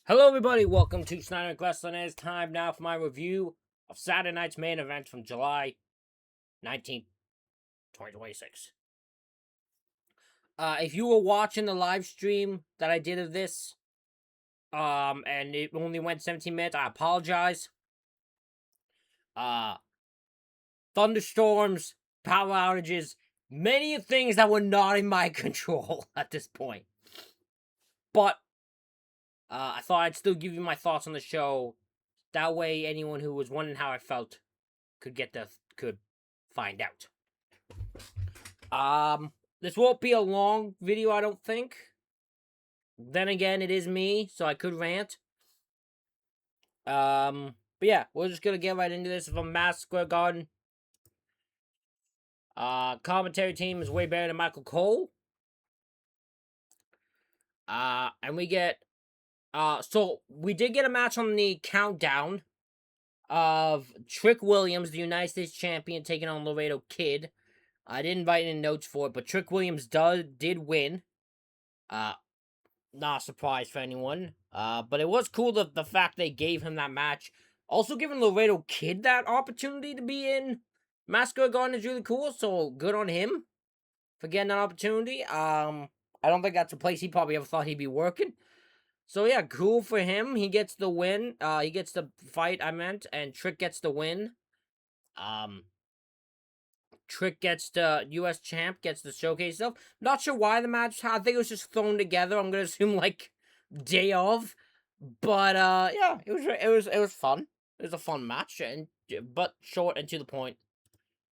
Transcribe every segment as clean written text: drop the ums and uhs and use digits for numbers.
Hello, everybody. Welcome to Snyder Wrestling. It is time now for my review of Saturday night's main event from July 19th, 2026. If you were watching the live stream that I did of this, and it only went 17 minutes, I apologize. Uh, Thunderstorms, power outages, many things that were not in my control at this point. But I thought I'd still give you my thoughts on the show. That way, anyone who was wondering how I felt could find out. This won't be a long video, I don't think. Then again, it is me, so I could rant. But yeah, we're just gonna get right into this from Madison Square Garden. Commentary team is way better than Michael Cole. And we get, so we did get a match on the countdown of Trick Williams, the United States champion, taking on Laredo Kid. I didn't write any notes for it, but Trick Williams did win. Not a surprise for anyone. But it was cool the fact they gave him that match. Also giving Laredo Kid that opportunity to be in Madison Square Garden is really cool, so good on him for getting that opportunity. I don't think that's a place he probably ever thought he'd be working. So yeah, cool for him. He gets the win. He gets the fight, I meant, and Trick gets the win. Trick gets the U.S. champ, gets the showcase stuff. Not sure why the match. I think it was just thrown together. I'm gonna assume like day of, but yeah, it was fun. It was a fun match, but short and to the point.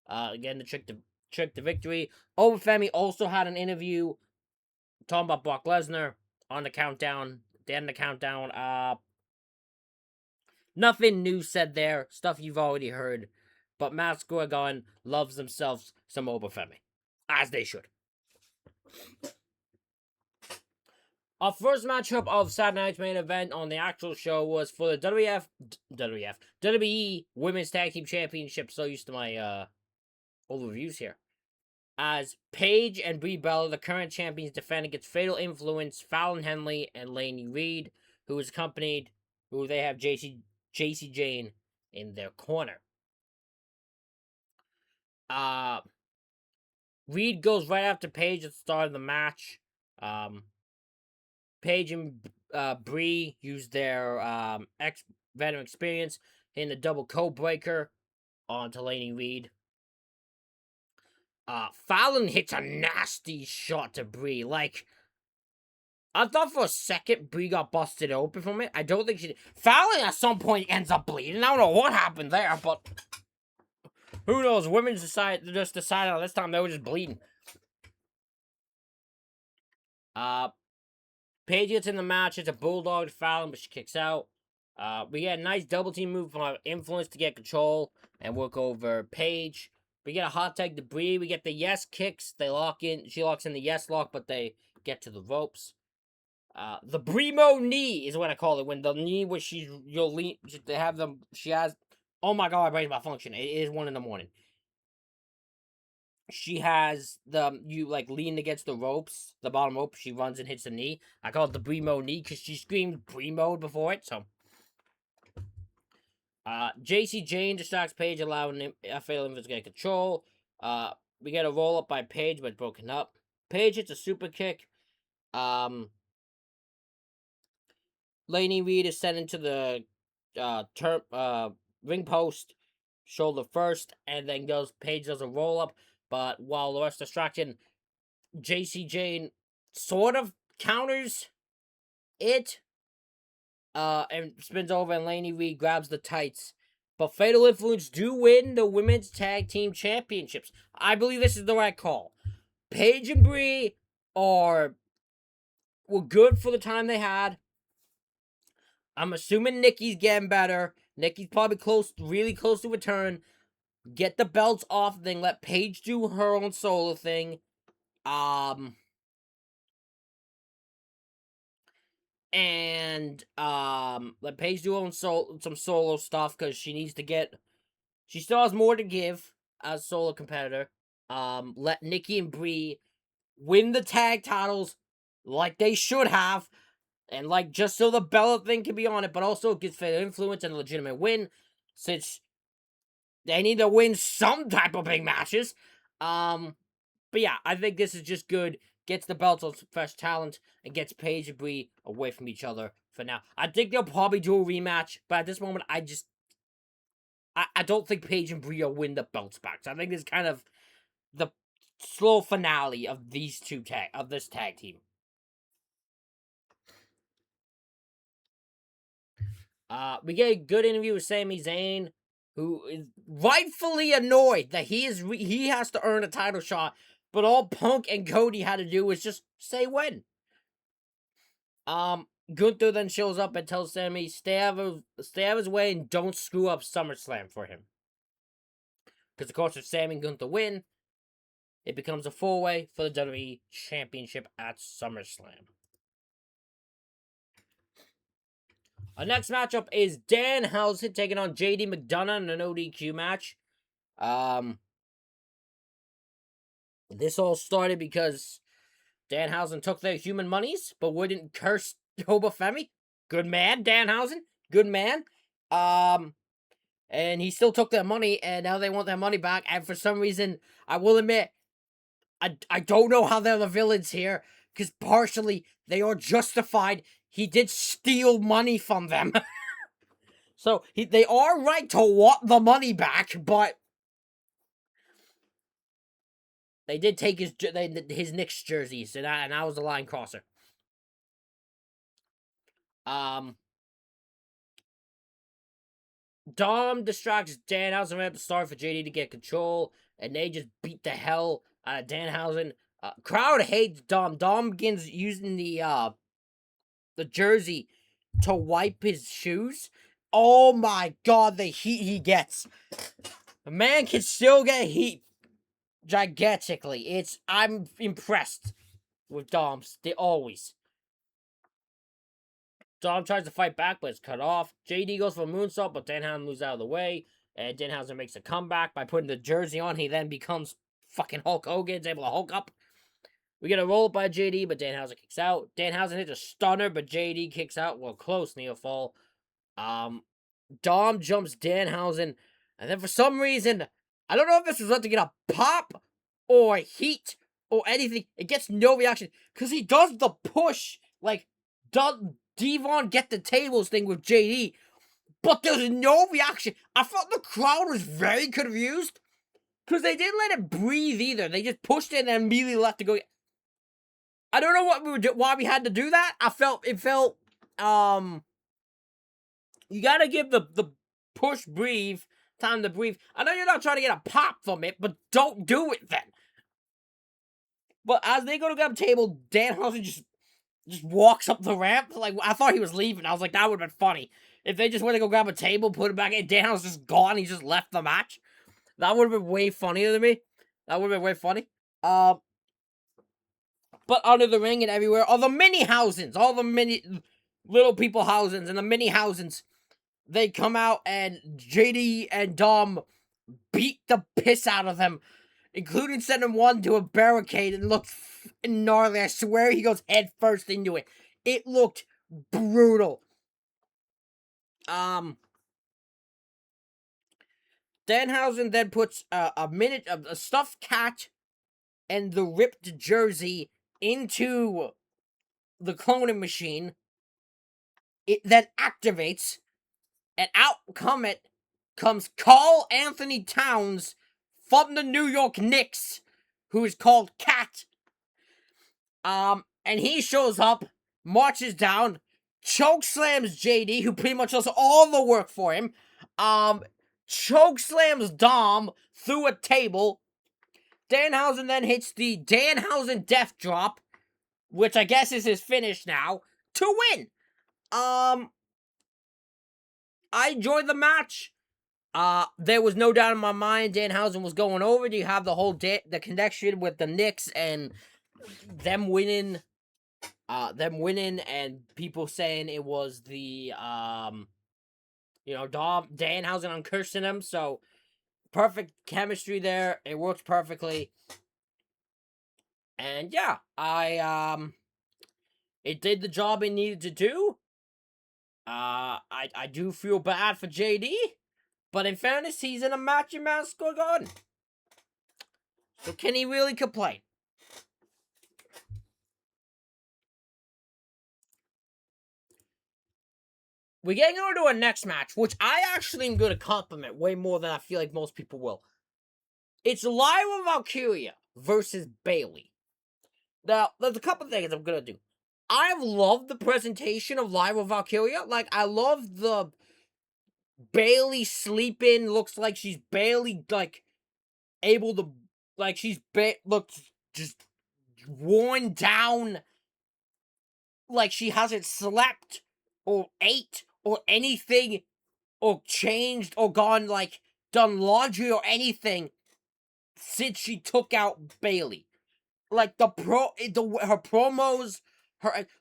Again, the Trick the victory. Femi also had an interview talking about Brock Lesnar on the countdown. At the end of the countdown. Nothing new said there. Stuff you've already heard. But Madison Square Garden loves themselves some Femi, as they should. Our first matchup of Saturday night's main event on the actual show was for the WWE Women's Tag Team Championship. So used to my overviews here. As Paige and Brie Bella, the current champions, defend against Fatal Influence, Fallon Henley, and Laney Reed, who they have JC Jane in their corner. Reed goes right after Paige at the start of the match. Paige and Brie use their veteran experience in the double code breaker onto Laney Reed. Fallon hits a nasty shot to Brie. Like, I thought for a second Brie got busted open from it. I don't think she did. Fallon at some point ends up bleeding. I don't know what happened there, but who knows? Women decided on this time they were just bleeding. Paige gets in the match. It's a bulldog to Fallon, but she kicks out. We get a nice double team move from Influence to get control and work over Paige. We get a hot tag to Brie. We get the yes kicks. They lock in. She locks in the yes lock, but they get to the ropes. The Bremo knee is what I call it. When the knee where you'll lean, they have them. She has. Oh my god, my brain's malfunction. It is 1 a.m. She has you like lean against the ropes, the bottom rope. She runs and hits the knee. I call it the Bremo knee because she screamed Bremo before it. So, JC Jane distracts Paige, allowing Fatal Influence to get control. We get a roll up by Paige, but broken up. Paige hits a super kick. Laney Reed is sent into the ring post, shoulder first, and then Paige does a roll up. But while the rest distraction, JC Jane sort of counters it, and spins over, and Laney Reed grabs the tights. But Fatal Influence do win the Women's Tag Team Championships. I believe this is the right call. Paige and Brie were good for the time they had. I'm assuming Nikki's getting better. Nikki's probably really close to return. Get the belts off, then let Paige do her own solo thing. Let Paige do some solo stuff because she still has more to give as a solo competitor. Let Nikki and Brie win the tag titles like they should have. And, like, just so the Bella thing can be on it, but also it gives fair influence and a legitimate win, since they need to win some type of big matches. But yeah, I think this is just good. Gets the belts on some fresh talent and gets Paige and Brie away from each other for now. I think they'll probably do a rematch, but at this moment, I don't think Paige and Brie will win the belts back. So I think this is kind of the slow finale of this tag team. We get a good interview with Sami Zayn, who is rightfully annoyed that he has to earn a title shot, but all Punk and Cody had to do was just say when. Gunther then shows up and tells Sami, stay out of his way and don't screw up SummerSlam for him. Because of course, if Sami and Gunther win, it becomes a 4-way for the WWE Championship at SummerSlam. Our next matchup is Danhausen taking on JD McDonough in an ODQ match. This all started because Danhausen took their human monies, but wouldn't curse Obafemi. Good man, Danhausen. Good man. And he still took their money, and now they want their money back. And for some reason, I will admit, I don't know how they're the villains here, because partially they are justified. He did steal money from them. So they are right to want the money back, but they did take his Knicks jerseys, and I was the line crosser. Dom distracts Danhausen right at the start for JD to get control, and they just beat the hell out of Danhausen. Crowd hates Dom. Dom begins using the jersey to wipe his shoes. Oh my god, the heat he gets. The man can still get heat gigantically. I'm impressed with Dom. Always. Dom tries to fight back, but it's cut off. JD goes for a moonsault, but Danhausen moves out of the way. And Danhausen makes a comeback by putting the jersey on. He then becomes fucking Hulk Hogan. He's able to Hulk up. We get a roll up by JD, but Danhausen kicks out. Danhausen hits a stunner, but JD kicks out. Well, close near fall. Dom jumps Danhausen. And then for some reason, I don't know if this was meant to get a pop or heat or anything. It gets no reaction. Because he does the push. Like, Devon get the tables thing with JD. But there's no reaction. I felt the crowd was very confused. Because they didn't let it breathe either. They just pushed it and then immediately left to go. I don't know why we had to do that. It felt, you gotta give the push breathe time to breathe. I know you're not trying to get a pop from it, but don't do it then. But as they go to grab a table, Danhausen just walks up the ramp. Like, I thought he was leaving. I was like, that would have been funny. If they just went to go grab a table, put it back in, Danhausen's just gone, he just left the match. That would have been way funnier to me. That would have been way funny. But under the ring and everywhere are the mini housings. All the mini little people housings and the mini housings. They come out and JD and Dom beat the piss out of them, including sending one to a barricade and looked gnarly. I swear he goes head first into it. It looked brutal. Danhausen then puts a stuffed cat and the ripped jersey into the cloning machine. It then activates, and out comes Karl Anthony Towns from the New York Knicks, who is called Cat. And he shows up, marches down, chokeslams JD, who pretty much does all the work for him. Chokeslams Dom through a table. Danhausen then hits the Danhausen Death Drop, which I guess is his finish now, to win. I enjoyed the match. There was no doubt in my mind Danhausen was going over. You have the whole the connection with the Knicks and them winning, and people saying it was the Danhausen on cursing him. So perfect chemistry there. It works perfectly. And yeah, It did the job it needed to do. I do feel bad for JD, but in fairness, he's in a match in Madison Square Garden. So can he really complain? We're getting over to our next match, which I actually am going to compliment way more than I feel like most people will. It's Lyra Valkyria versus Bayley. Now, there's a couple things I'm going to do. I've loved the presentation of Lyra Valkyria. Like, I love the Bayley sleeping. Looks like she's barely, like, able to, like, she's, looks just worn down. Like, she hasn't slept or ate or anything or changed or gone, like, done laundry or anything since she took out Bayley. Like, her promos,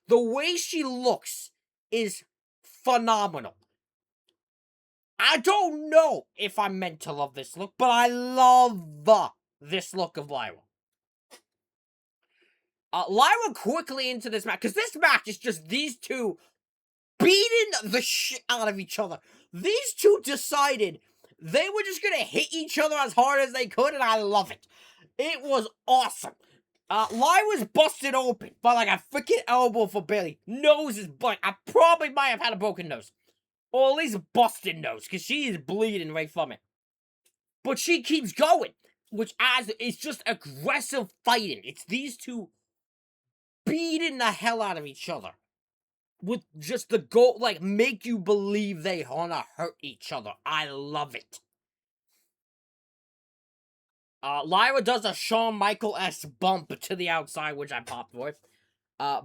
the way she looks is phenomenal. I don't know if I'm meant to love this look, but I love this look of Lyra. Lyra quickly into this match, because this match is just these two beating the shit out of each other. These two decided they were just gonna hit each other as hard as they could, and I love it. It was awesome. Lyra's busted open by like a freaking elbow for Bayley. Nose is blank. I probably might have had a broken nose. Or at least a busted nose, because she is bleeding right from it. But she keeps going, which adds, it's just aggressive fighting. It's these two beating the hell out of each other. With just the goal, like, make you believe they wanna hurt each other. I love it. Lyra does a Shawn Michaels bump to the outside, which I popped for.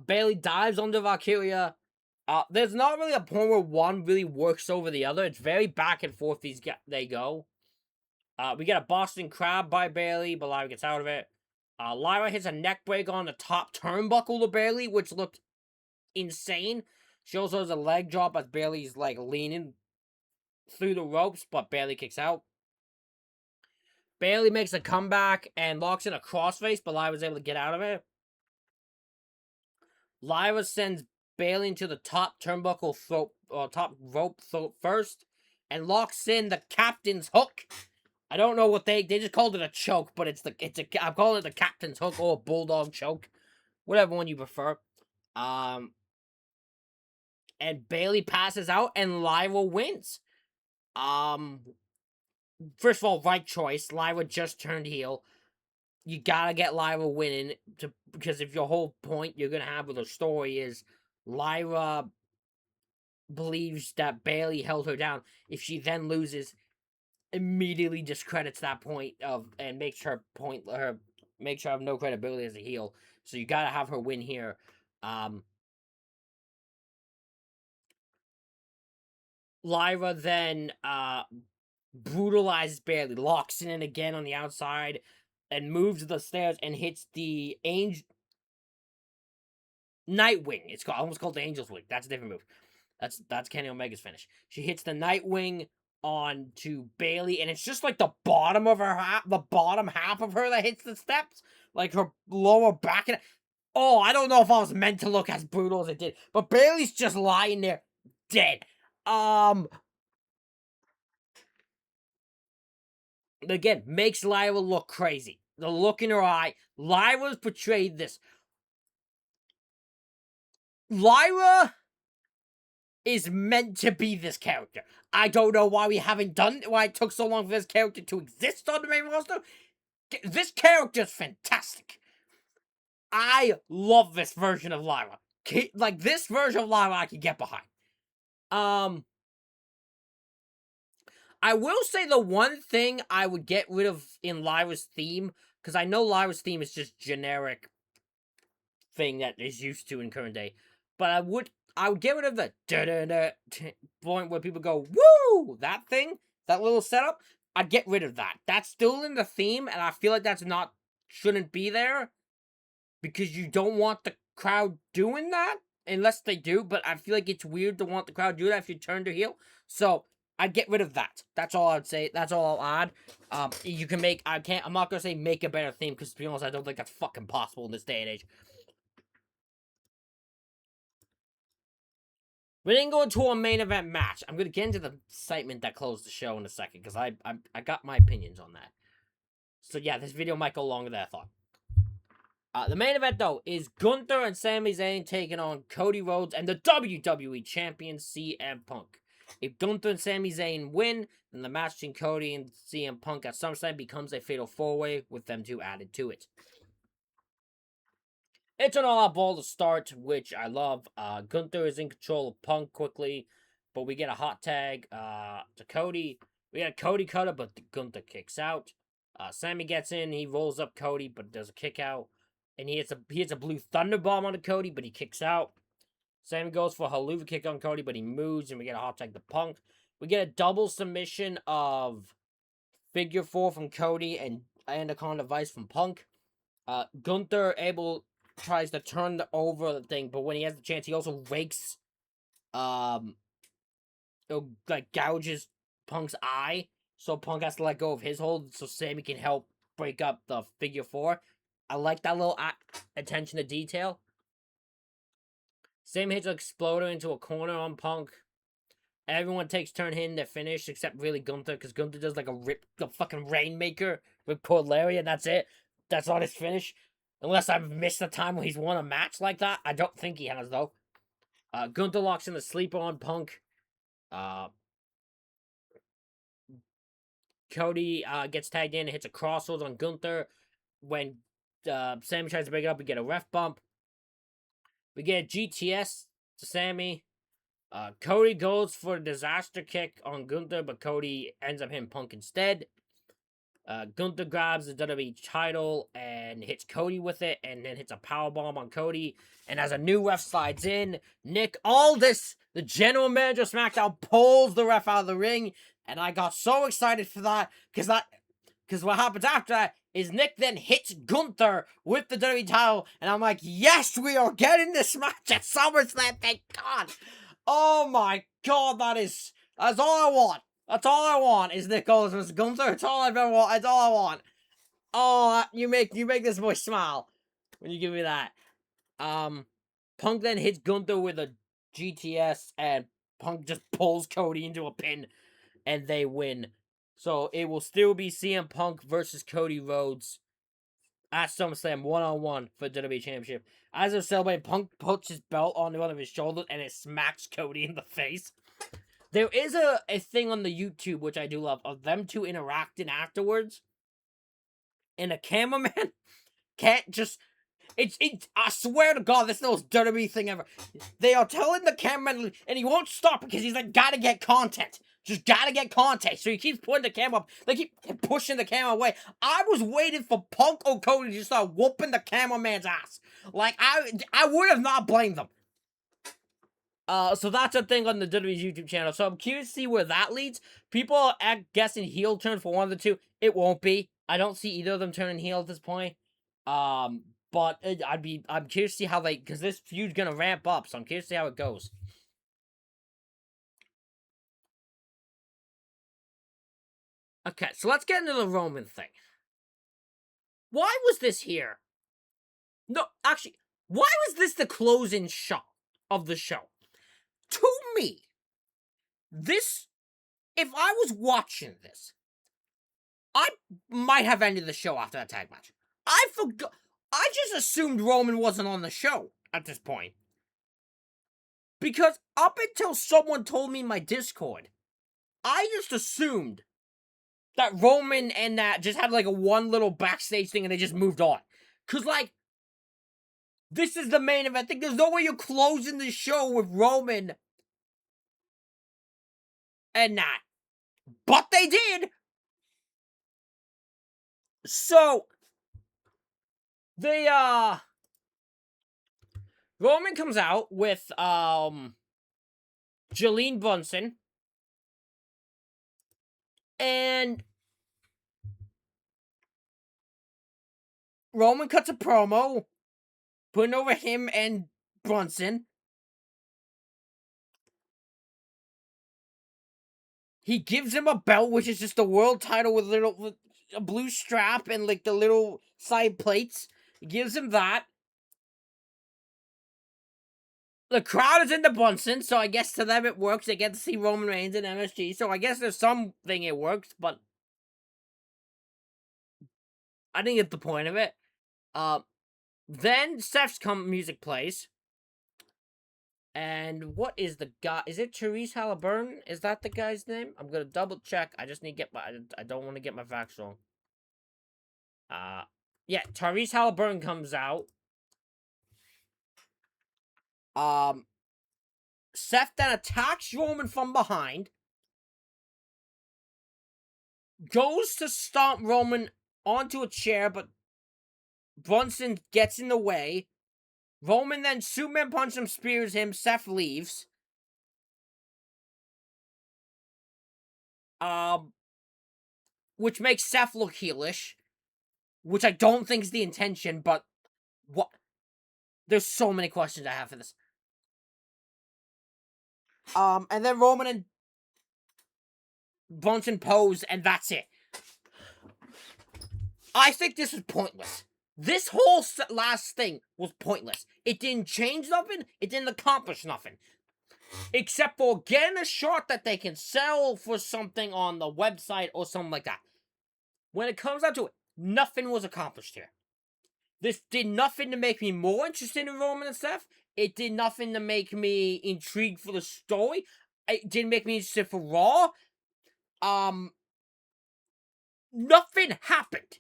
Bayley dives onto Valkyria. There's not really a point where one really works over the other. It's very back and forth they go. We get a Boston Crab by Bayley, but Lyra gets out of it. Lyra hits a neck break on the top turnbuckle to Bayley, which looked insane. She also has a leg drop as Bayley's, like, leaning through the ropes, but Bayley kicks out. Bayley makes a comeback and locks in a crossface, but Lyra's able to get out of it. Lyra sends Bayley into the top turnbuckle top rope first, and locks in the captain's hook. I don't know what they just called it a choke, but I'm calling it the captain's hook or a bulldog choke, whatever one you prefer. And Bayley passes out, and Lyra wins. First of all, right choice. Lyra just turned heel. You gotta get Lyra winning because if your whole point you're gonna have with the story is Lyra believes that Bayley held her down. If she then loses, immediately discredits that point and makes her have no credibility as a heel. So you gotta have her win here. Lyra then brutalizes Bayley, locks in again on the outside, and moves to the stairs and hits the Nightwing. It's almost called the Angel's Wing. That's a different move. That's Kenny Omega's finish. She hits the Nightwing onto Bayley, and it's just like the bottom half of her that hits the steps, like her lower back. Oh, I don't know if I was meant to look as brutal as it did, but Bayley's just lying there, dead. Again, makes Lyra look crazy. The look in her eye. Lyra's portrayed this. Lyra is meant to be this character. I don't know why why it took so long for this character to exist on the main roster. This character is fantastic. I love this version of Lyra. Like, this version of Lyra I can get behind. I will say the one thing I would get rid of in Lyra's theme, because I know Lyra's theme is just generic thing that is used to in current day, but I would get rid of the da-da-da point where people go, woo! That thing, that little setup, I'd get rid of that. That's still in the theme, and I feel like shouldn't be there, because you don't want the crowd doing that, unless they do, but I feel like it's weird to want the crowd to do that if you turn to heel, so I'd get rid of that. That's all I'd say. That's all I'll add. You can I'm not gonna say make a better theme, because to be honest, I don't think that's fucking possible in this day and age. We didn't go into a main event match. I'm gonna get into the excitement that closed the show in a second because I got my opinions on that. So yeah, this video might go longer than I thought. The main event though is Gunther and Sami Zayn taking on Cody Rhodes and the WWE Champion CM Punk. If Gunther and Sami Zayn win, then the match between Cody and CM Punk at SummerSlam becomes a fatal four-way with them two added to it. It's an all-out ball to start, which I love. Gunther is in control of Punk quickly, but we get a hot tag to Cody. We get a Cody cutter, but Gunther kicks out. Sammy gets in, he rolls up Cody, but does a kick out. And he hits a blue thunder bomb on Cody, but he kicks out. Sammy goes for a haluva kick on Cody, but he moves, and we get a hot tag to Punk. We get a double submission of figure four from Cody and Anaconda Vice from Punk. Gunther tries to turn over the thing, but when he has the chance, he also rakes, gouges Punk's eye, so Punk has to let go of his hold, so Sammy can help break up the figure four. I like that little attention to detail. Sammy hits an exploder into a corner on Punk. Everyone takes turn hitting their finish, except really Gunther, because Gunther does like a fucking Rainmaker with poor Larry, and that's it. That's not his finish. Unless I've missed the time when he's won a match like that. I don't think he has, though. Gunther locks in the sleeper on Punk. Cody gets tagged in and hits a crossroads on Gunther. When Sammy tries to break it up, we get a ref bump. We get a GTS to Sammy. Cody goes for a disaster kick on Gunther, but Cody ends up hitting Punk instead. Gunther grabs the WWE title and hits Cody with it, and then hits a powerbomb on Cody. And as a new ref slides in, Nick Aldis, the general manager of SmackDown, pulls the ref out of the ring. And I got so excited for that, because what happens after that is Nick then hits Gunther with the WWE title, and I'm like, yes, we are getting this match at SummerSlam, thank God. Oh my God, that's all I want. That's all I want is Nick Aldis versus Gunther. That's all I've ever want. That's all I want. Oh, you make this boy smile when you give me that. Punk then hits Gunther with a GTS, and Punk just pulls Cody into a pin, and they win. So it will still be CM Punk versus Cody Rhodes at SummerSlam 1-on-1 for the WWE Championship. As they're celebrating, Punk puts his belt on one of his shoulders, and it smacks Cody in the face. There is a thing on the YouTube, which I do love, of them two interacting afterwards. And a cameraman can't just... I swear to God, this is the most WWE thing ever. They are telling the cameraman, and he won't stop because he's like, gotta get content. Just gotta get content. So he keeps putting the camera up. They keep pushing the camera away. I was waiting for Punk or Cody to just start whooping the cameraman's ass. Like, I would have not blamed them. So that's a thing on the WWE's YouTube channel. So I'm curious to see where that leads. People are guessing heel turn for one of the two. It won't be. I don't see either of them turning heel at this point. But I'm curious to see how because this feud's gonna ramp up. So I'm curious to see how it goes. Okay, so let's get into the Roman thing. Why was this here? No, actually, why was this the closing shot of the show? To me, this, if I was watching this, I might have ended the show after that tag match. I forgot. I just assumed Roman wasn't on the show at this point. Because up until someone told me in my Discord, I just assumed that Roman and that just had like a one little backstage thing and they just moved on. Because, like, this is the main event thing. There's no way you're closing the show with Roman and that. But they did. So, Roman comes out with, Jolene Brunson. And Roman cuts a promo, putting over him and Brunson. He gives him a belt, which is just a world title with a blue strap and like the little side plates. He gives him that. The crowd is into Brunson, so I guess to them it works. They get to see Roman Reigns and MSG, so I guess there's something it works, but I didn't get the point of it. Then Seth's music plays. And what is the guy? Is it Therese Halliburton? Is that the guy's name? I'm gonna double check. I just need to get my. I don't want to get my facts wrong. Yeah, Therese Halliburton comes out. Seth then attacks Roman from behind. Goes to stomp Roman onto a chair, but Brunson gets in the way. Roman then Superman punches him, spears him. Seth leaves. Which makes Seth look heelish, which I don't think is the intention, but what? There's so many questions I have for this. And then Roman and Brunson pose, and that's it. I think this was pointless. This whole last thing was pointless. It didn't change nothing. It didn't accomplish nothing. Except for getting a shot that they can sell for something on the website or something like that. When it comes down to it, nothing was accomplished here. This did nothing to make me more interested in Roman and Seth. It did nothing to make me intrigued for the story. It didn't make me interested for Raw. Nothing happened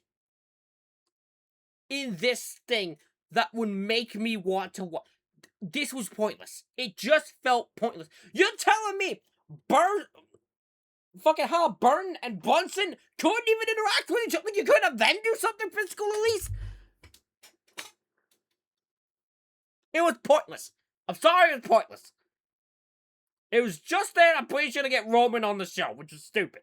in this thing that would make me want to watch. This was pointless. It just felt pointless. You're telling me fucking Halliburton and Brunson couldn't even interact with each other? You couldn't then do something physical at least? It was pointless. I'm sorry, it was pointless. It was just there. I'm pretty sure to get Roman on the show, which is stupid.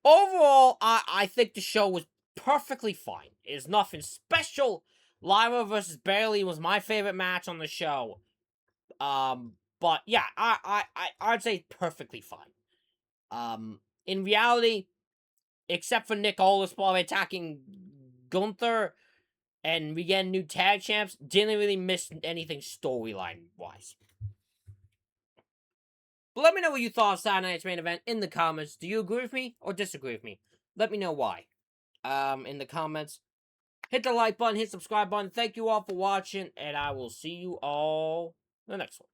Overall, I think the show was perfectly fine. It's nothing special. Lyra versus Bayley was my favorite match on the show. But yeah, I'd say perfectly fine. In reality, except for Nick Aldis probably attacking Gunther and we get new tag champs, didn't really miss anything storyline-wise. But let me know what you thought of Saturday Night's main event in the comments. Do you agree with me or disagree with me? Let me know why. In the comments. Hit the like button, hit subscribe button. Thank you all for watching, and I will see you all in the next one.